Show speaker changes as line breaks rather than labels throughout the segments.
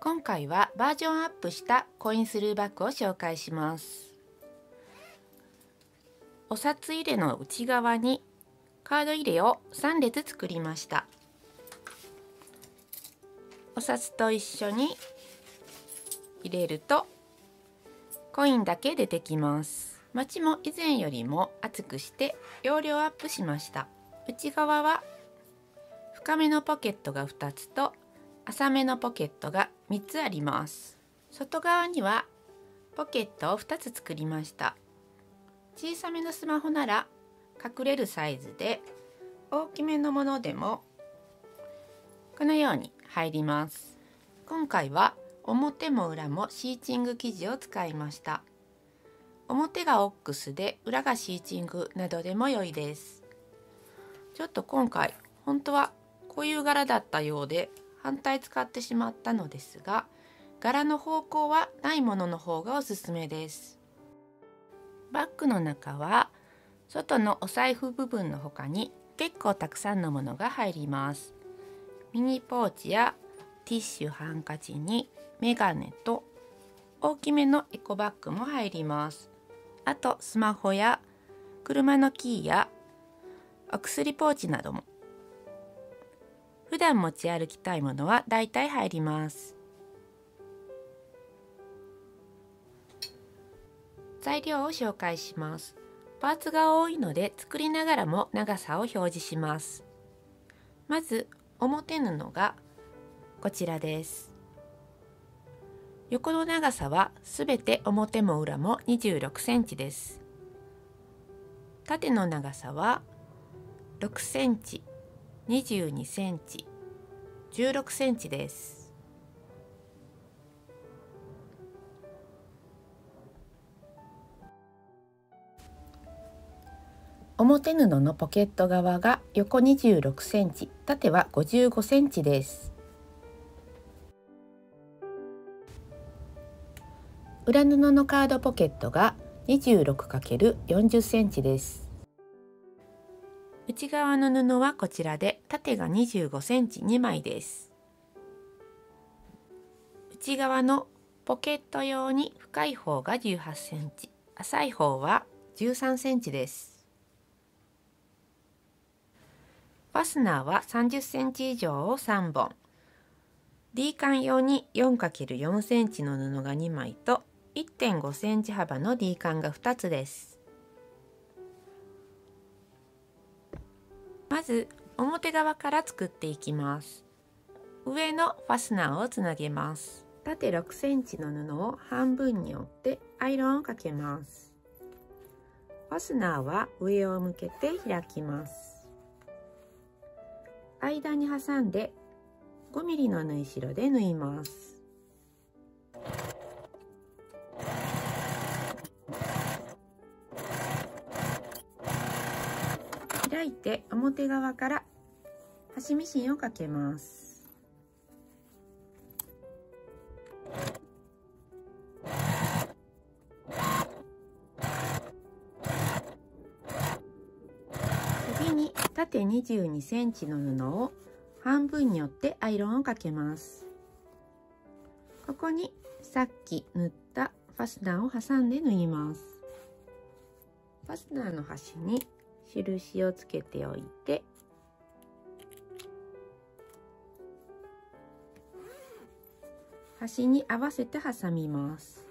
今回はバージョンアップしたコインスルーバッグを紹介します。お札入れの内側にカード入れを3列作りました。お札と一緒に入れるとコインだけ出てきます。町も以前よりも厚くして容量アップしました。内側は深めのポケットが2つと浅めのポケットが3つあります。外側にはポケットを2つ作りました。小さめのスマホなら隠れるサイズで、大きめのものでもこのように入ります。今回は表も裏もシーチング生地を使いました。表がオックスで裏がシーチングなどでも良いです。ちょっと今回本当はこういう柄だったようで反対使ってしまったのですが、柄の方向はないものの方がおすすめです。バッグの中は外のお財布部分の他に結構たくさんのものが入ります。ミニポーチやティッシュ、ハンカチにメガネと大きめのエコバッグも入ります。あとスマホや車のキーやお薬ポーチなども。普段持ち歩きたいものはだいたい入ります。材料を紹介します。パーツが多いので作りながらも長さを表示します。まず表布がこちらです。横の長さはすべて表も裏も26センチです。縦の長さは6センチ、22センチ、16センチです。表布のポケット側が横26センチ、縦は55センチです。裏布のカードポケットが 26×40 センチです。内側の布はこちらで縦が25センチ2枚です。内側のポケット用に深い方が18センチ、浅い方は13センチです。ファスナーは30センチ以上を3本。D カン用に 4×4 センチの布が2枚と 1.5 センチ幅の D カンが2つです。まず表側から作っていきます。上のファスナーをつなげます。縦6センチの布を半分に折ってアイロンをかけます。ファスナーは上を向けて開きます。間に挟んで5ミリの縫い代で縫います。開いて表側から端ミシンをかけます。次に縦22センチの布を半分に折ってアイロンをかけます。ここにさっき縫ったファスナーを挟んで縫います。ファスナーの端に印をつけておいて、端に合わせて挟みます。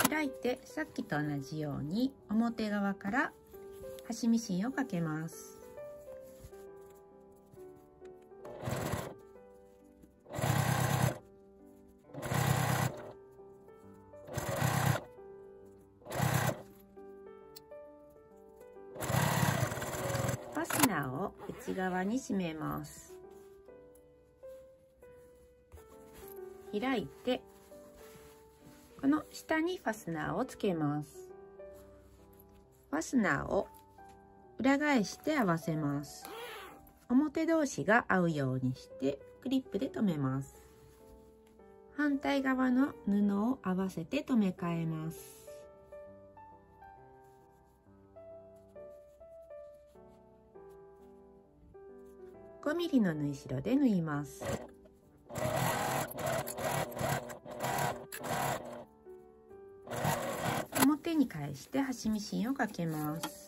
開いてさっきと同じように表側から端ミシンをかけます。ファスナーを内側に締めます。開いてこの下にファスナーをつけます。ファスナーを裏返して合わせます。表同士が合うようにしてクリップで留めます。反対側の布を合わせて留め替えます。5ミリの縫い代で縫います。表に返して端ミシンをかけます。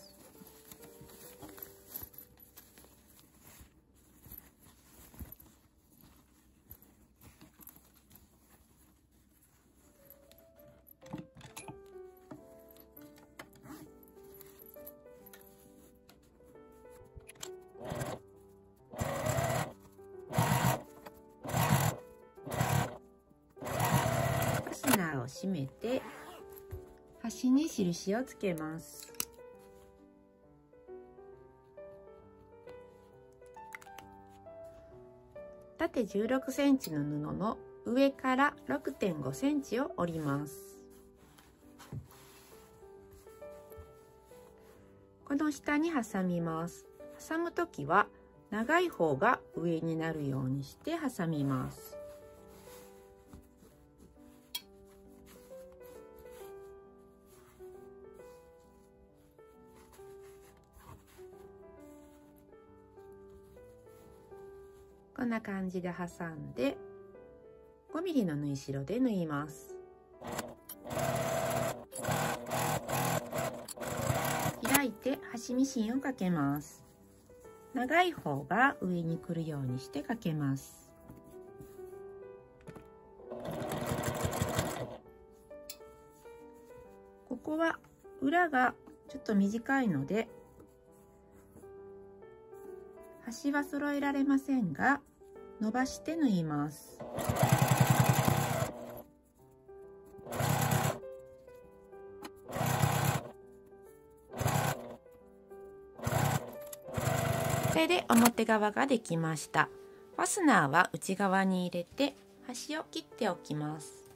ファスナーを閉めて端に印をつけます。縦16センチの布の上から6.5センチを折ります。この下に挟みます。挟むときは長い方が上になるようにして挟みます。こんな感じで挟んで5ミリの縫い代で縫います。開いて端ミシンをかけます。長い方が上に来るようにしてかけます。ここは裏がちょっと短いので端は揃えられませんが伸ばして縫います。これで表側ができました。ファスナーは内側に入れて端を切っておきます。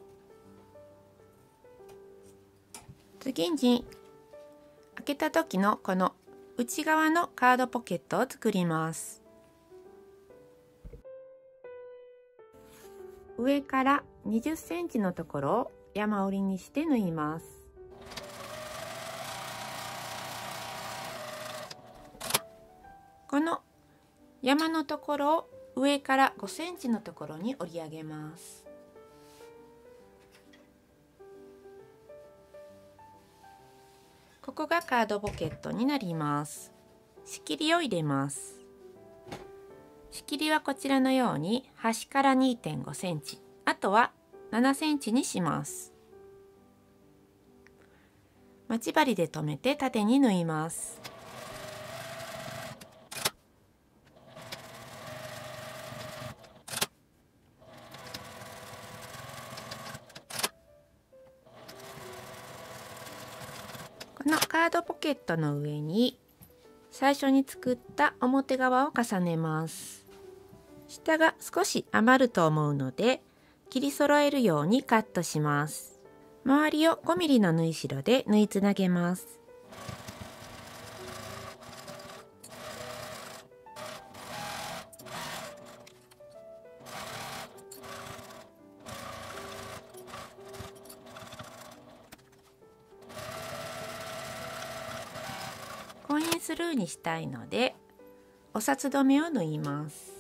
次に開けた時のこの内側のカードポケットを作ります。上から20センチのところを山折りにして縫います。この山のところを上から5センチのところに折り上げます。ここがカードポケットになります。仕切りを入れます。仕切りはこちらのように端から 2.5 センチ、あとは7センチにします。待ち針で留めて縦に縫います。このカードポケットの上に最初に作った表側を重ねます。下が少し余ると思うので切り揃えるようにカットします。周りを5ミリの縫い代で縫いつなげます。コインスルーにしたいのでお札止めを縫います。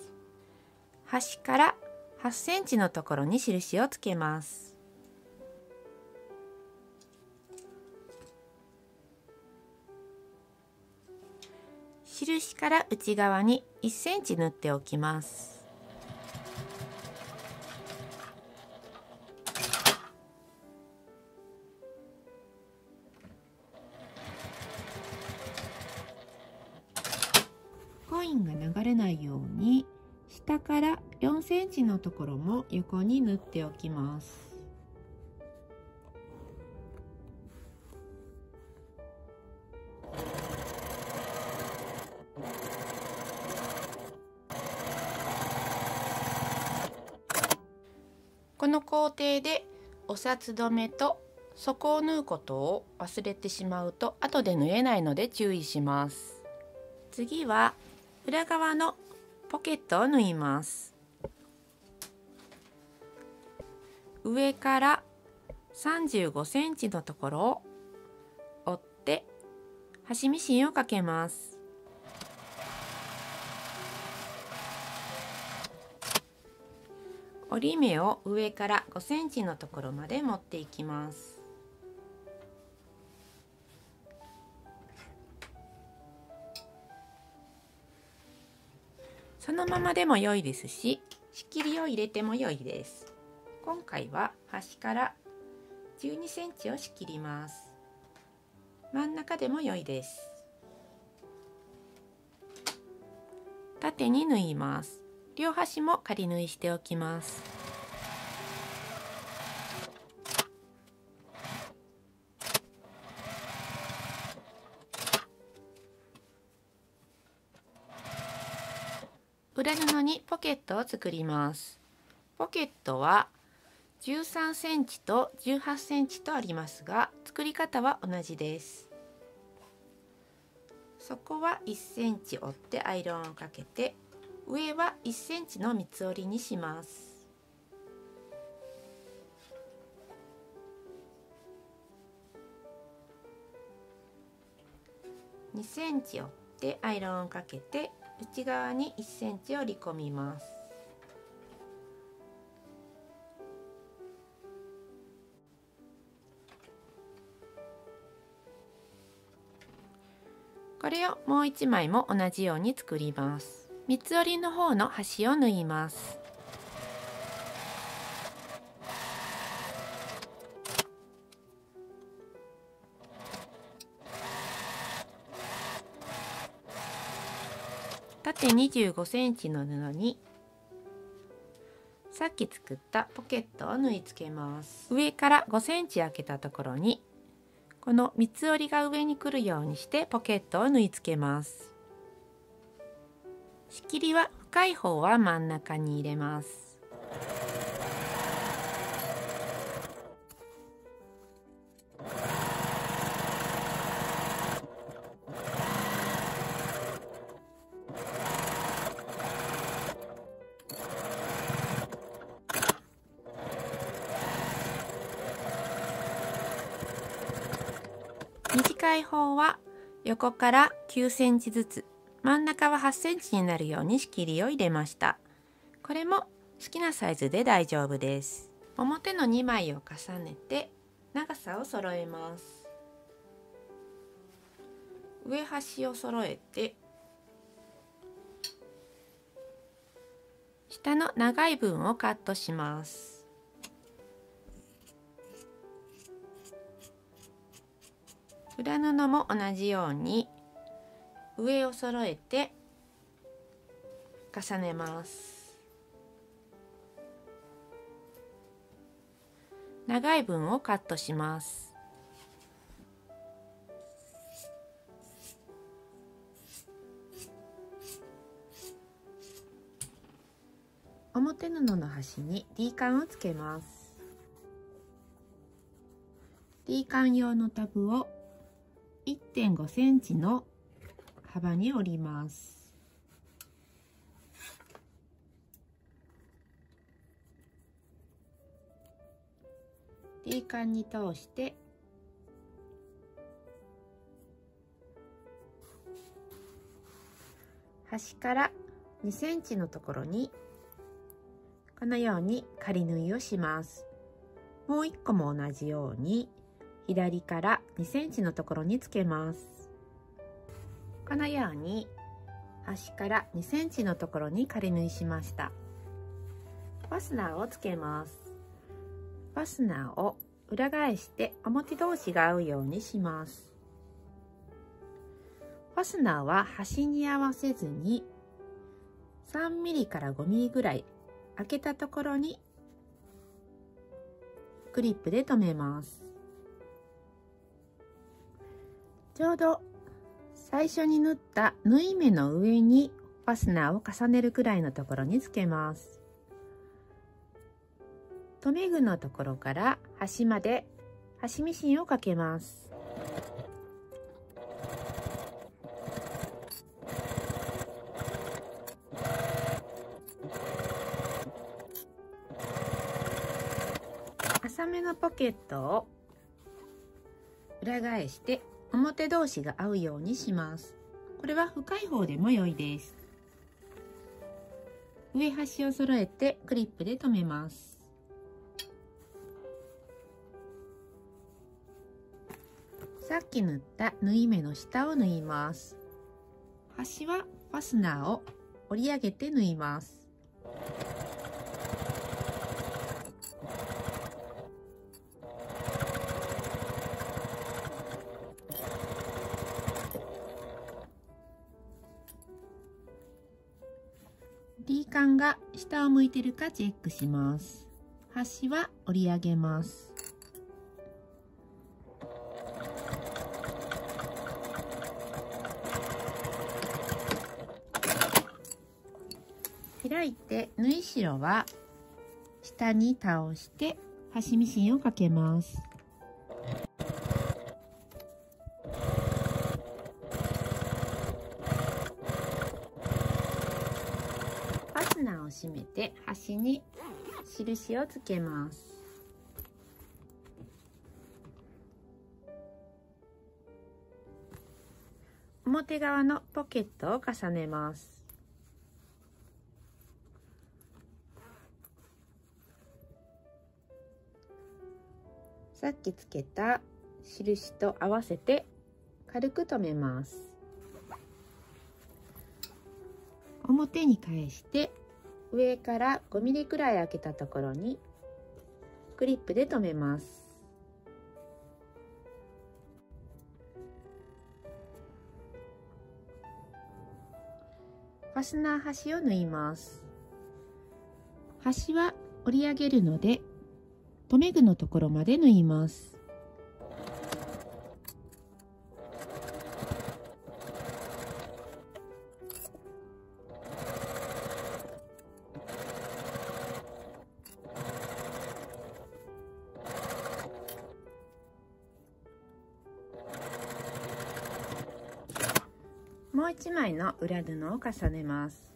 端から8センチのところに印をつけます。印から内側に1センチ縫っておきます。コインが流れないように下から4センチのところも横に縫っておきます。この工程でお札止めと底を縫うことを忘れてしまうと後で縫えないので注意します。次は裏側のポケットを縫います。上から35センチのところを折って端ミシンをかけます。折り目を上から5センチのところまで持っていきます。そのままでも良いですし、仕切りを入れても良いです。今回は端から12センチを仕切ります。真ん中でも良いです。縦に縫います。両端も仮縫いしておきます。裏布にポケットを作ります。ポケットは13センチと18センチとありますが、作り方は同じです。底は1センチ折ってアイロンをかけて、上は1センチの三つ折りにします。2センチ折ってアイロンをかけて、内側に1センチ折り込みます。これをもう1枚も同じように作ります。三つ折りの方の端を縫います。縦25センチの布にさっき作ったポケットを縫い付けます。上から5センチ開けたところにこの三つ折りが上に来るようにしてポケットを縫い付けます。仕切りは深い方は真ん中に入れます。短い方は横から9センチずつ、真ん中は8センチになるように仕切りを入れました。これも好きなサイズで大丈夫です。表の2枚を重ねて長さを揃えます。上端を揃えて下の長い分をカットします。裏布も同じように上を揃えて重ねます。長い分をカットします。表布の端に D カンをつけます。D カン用のタブを1.5 センチの幅に折ります。D カンに通して端から2センチのところにこのように仮縫いをします。もう1個も同じように左から2センチのところにつけます。このように端から2センチのところに仮縫いしました。ファスナーをつけます。ファスナーを裏返して表同士が合うようにします。ファスナーは端に合わせずに3ミリから5ミリぐらい開けたところにクリップで留めます。ちょうど最初に縫った縫い目の上にファスナーを重ねるくらいのところにつけます。留め具のところから端まで端ミシンをかけます。めのポケットを裏返して表同士が合うようにします。これは深い方でも良いです。上端を揃えてクリップで留めます。さっき縫った縫い目の下を縫います。端はファスナーを折り上げて縫います。D カンが下を向いてるかチェックします。端は折り上げます。開いて縫い代は下に倒して端ミシンをかけます。ファスナーを閉めて端に印をつけます。表側のポケットを重ねます。さっきつけた印と合わせて軽く留めます。表に返して上から5ミリくらい開けたところにクリップで留めます。ファスナー端を縫います。端は折り上げるので留め具のところまで縫います。もう一枚の裏布を重ねます。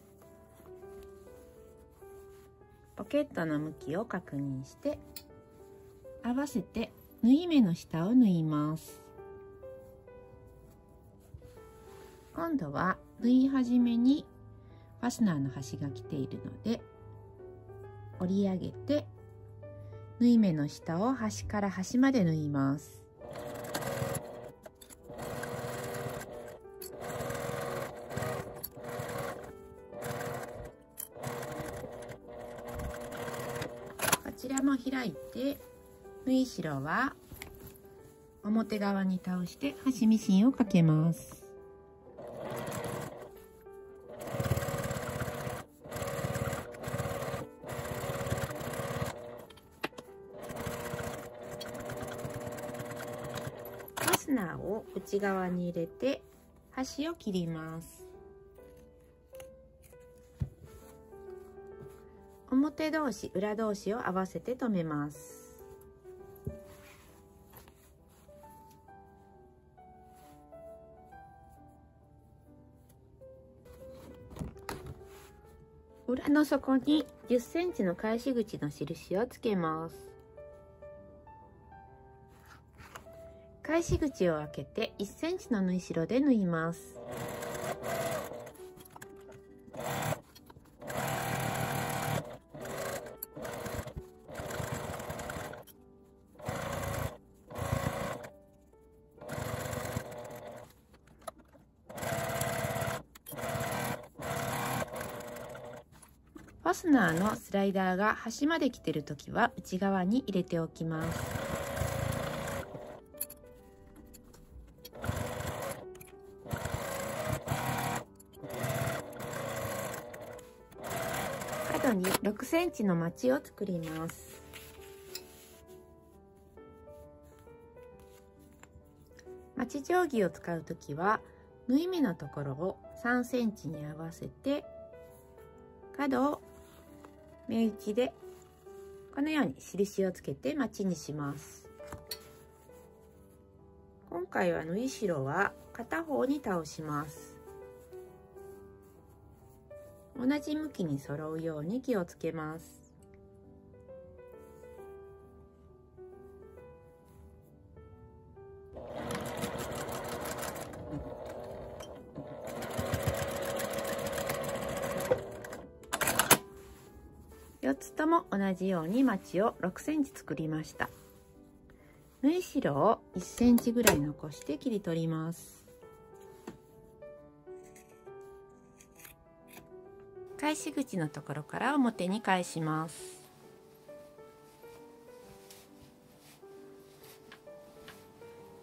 ポケットの向きを確認して合わせて縫い目の下を縫います。今度は縫い始めにファスナーの端が来ているので折り上げて縫い目の下を端から端まで縫います。こちらも開いて縫い代は表側に倒して端ミシンをかけます。ファスナーを内側に入れて端を切ります。表同士裏同士を合わせて留めます。裏の底に10センチの返し口の印をつけます。返し口を開けて1センチの縫い代で縫います。ファスナーのスライダーが端まで来てるときは内側に入れておきます。角に6センチのまちを作ります。まち定規を使うときは縫い目のところを3センチに合わせて角を目打ちでこのように印をつけてまちにします。今回は縫い代は片方に倒します。同じ向きに揃うように気をつけます。2つとも同じようにまちを6センチ作りました。縫い代を1センチぐらい残して切り取ります。返し口のところから表に返します。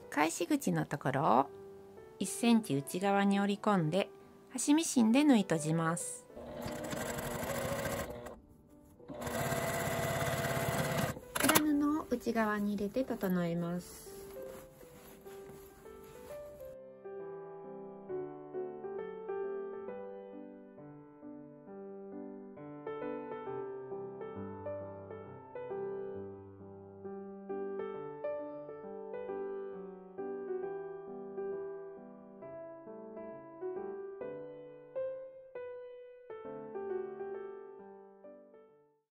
返し口のところを1センチ内側に折り込んで端ミシンで縫い閉じます。裏布を内側に入れて整えます。